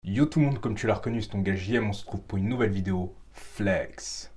Yo tout le monde, comme tu l'as reconnu, c'est ton gars JM, on se retrouve pour une nouvelle vidéo Flex.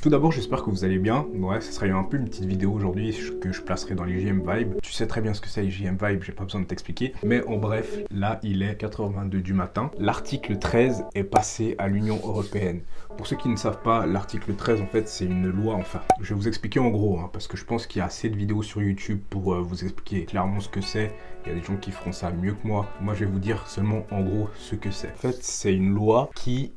Tout d'abord, j'espère que vous allez bien. Ouais, ça serait un peu une petite vidéo aujourd'hui que je placerai dans les JM Vibes. Tu sais très bien ce que c'est les JM Vibes, j'ai pas besoin de t'expliquer. Mais en bref, là, il est 4h22 du matin. L'article 13 est passé à l'Union Européenne. Pour ceux qui ne savent pas, l'article 13, en fait, c'est une loi, enfin, je vais vous expliquer en gros, hein, parce que je pense qu'il y a assez de vidéos sur YouTube pour vous expliquer clairement ce que c'est. Il y a des gens qui feront ça mieux que moi. Moi, je vais vous dire seulement en gros ce que c'est. En fait, c'est une loi qui...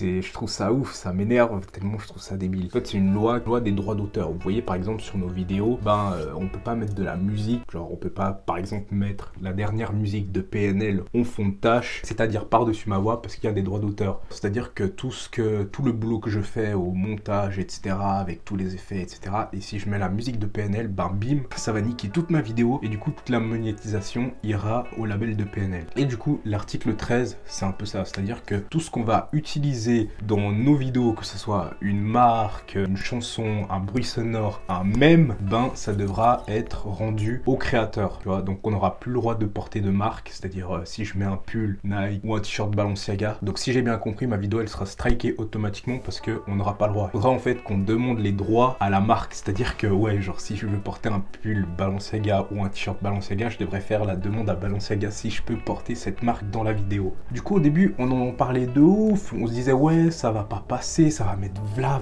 je trouve ça ouf, ça m'énerve tellement je trouve ça débile. En fait, c'est une loi des droits d'auteur. Vous voyez, par exemple, sur nos vidéos, on peut pas mettre de la musique. Genre, on peut pas, par exemple, mettre la dernière musique de PNL en fond de tâche, c'est-à-dire par-dessus ma voix, parce qu'il y a des droits d'auteur. C'est-à-dire que tout le boulot que je fais au montage, etc., avec tous les effets, etc., et si je mets la musique de PNL, bim, ça va niquer toute ma vidéo, et du coup, toute la monétisation ira au label de PNL. Et du coup, l'article 13, c'est un peu ça. C'est-à-dire que tout ce qu'on va utiliser dans nos vidéos, que ce soit une marque, une chanson, un bruit sonore, un mème, ça devra être rendu au créateur, tu vois. Donc on n'aura plus le droit de porter de marque, c'est-à-dire si je mets un pull Nike ou un t-shirt Balenciaga. Donc si j'ai bien compris, ma vidéo elle sera strikée automatiquement parce qu'on n'aura pas le droit. Il faudra en fait qu'on demande les droits à la marque, c'est-à-dire que ouais, genre si je veux porter un pull Balenciaga ou un t-shirt Balenciaga, je devrais faire la demande à Balenciaga si je peux porter cette marque dans la vidéo. Du coup au début on en parlait de ouf, on se disait ouais, ça va pas passer, ça va mettre v'là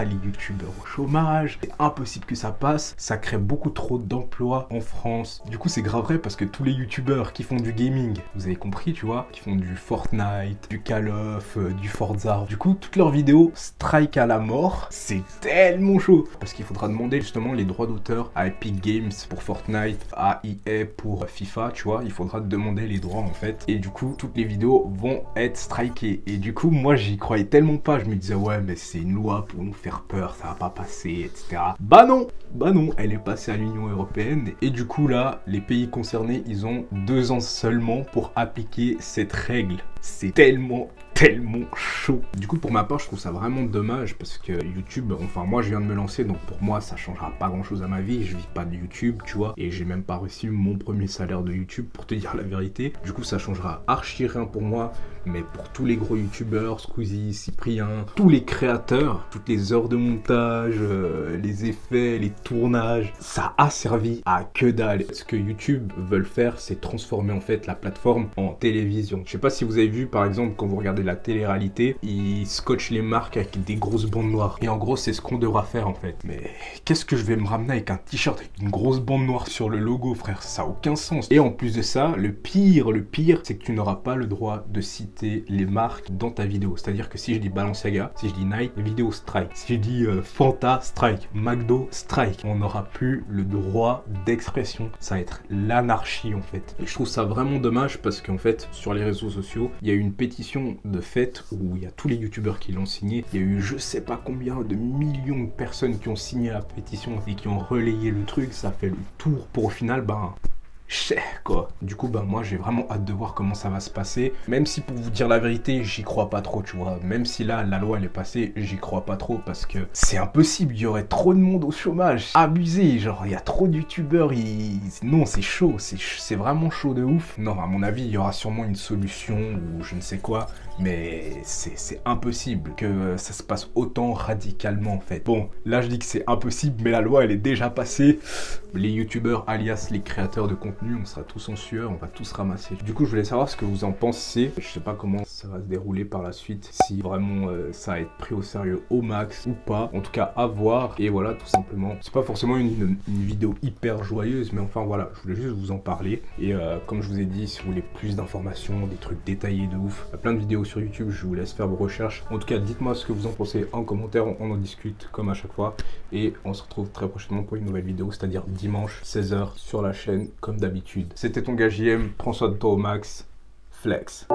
les youtubeurs au chômage, c'est impossible que ça passe, ça crée beaucoup trop d'emplois en France. Du coup c'est grave vrai parce que tous les youtubeurs qui font du gaming, vous avez compris, tu vois, qui font du Fortnite, du Call of, du Forza, du coup toutes leurs vidéos strike à la mort, c'est tellement chaud parce qu'il faudra demander justement les droits d'auteur à Epic Games pour Fortnite, à EA pour FIFA, tu vois, il faudra demander les droits en fait, et du coup toutes les vidéos vont être strikées. Et du coup moi j'y croyais tellement pas, je me disais ouais mais c'est une loi pour nous faire peur, ça va pas passer, etc. Bah non, elle est passée à l'Union Européenne et du coup là, les pays concernés, ils ont 2 ans seulement pour appliquer cette règle. C'est tellement chaud. Du coup pour ma part je trouve ça vraiment dommage parce que YouTube, enfin moi je viens de me lancer, donc pour moi ça changera pas grand chose à ma vie, je vis pas de YouTube, tu vois, et j'ai même pas reçu mon premier salaire de YouTube pour te dire la vérité. Du coup ça changera archi rien pour moi, mais pour tous les gros youtubeurs, Squeezie, Cyprien, tous les créateurs, toutes les heures de montage, les effets, les tournages, ça a servi à que dalle. Ce que YouTube veulent faire, c'est transformer en fait la plateforme en télévision. Je sais pas si vous avez vu par exemple quand vous regardez la télé-réalité, ils scotchent les marques avec des grosses bandes noires. Et en gros, c'est ce qu'on devra faire en fait. Mais qu'est-ce que je vais me ramener avec un t-shirt avec une grosse bande noire sur le logo, frère? Ça a aucun sens. Et en plus de ça, le pire, c'est que tu n'auras pas le droit de citer les marques dans ta vidéo. C'est-à-dire que si je dis Balenciaga, si je dis Nike, la vidéo strike. Si je dis Fanta, strike. McDo, strike. On n'aura plus le droit d'expression. Ça va être l'anarchie en fait. Et je trouve ça vraiment dommage parce qu'en fait, sur les réseaux sociaux, il y a eu une pétition de fait où il y a tous les youtubeurs qui l'ont signé. Il y a eu je sais pas combien de millions de personnes qui ont signé la pétition et qui ont relayé le truc. Ça fait le tour pour au final, cher quoi. Du coup moi j'ai vraiment hâte de voir comment ça va se passer, même si pour vous dire la vérité j'y crois pas trop, tu vois. Même si là la loi elle est passée, j'y crois pas trop parce que c'est impossible, il y aurait trop de monde au chômage, abusé, genre il y a trop de youtubeurs, non c'est chaud, c'est vraiment chaud de ouf. Non, à mon avis il y aura sûrement une solution ou je ne sais quoi, mais c'est impossible que ça se passe autant radicalement en fait. Bon, là je dis que c'est impossible, mais la loi elle est déjà passée. Les youtubeurs alias les créateurs de contenu, on sera tous en sueur, on va tous ramasser. Du coup je voulais savoir ce que vous en pensez. Je sais pas comment ça va se dérouler par la suite, si vraiment ça va être pris au sérieux au max ou pas. En tout cas à voir. Et voilà, tout simplement, c'est pas forcément une vidéo hyper joyeuse, mais enfin voilà, je voulais juste vous en parler. Et comme je vous ai dit, si vous voulez plus d'informations, des trucs détaillés de ouf, il y a plein de vidéos sur YouTube, je vous laisse faire vos recherches. En tout cas dites-moi ce que vous en pensez en commentaire, on en discute comme à chaque fois. Et on se retrouve très prochainement pour une nouvelle vidéo, c'est-à-dire dimanche 16h sur la chaîne comme d'habitude. C'était ton gars JM, prends soin de toi au max, flex.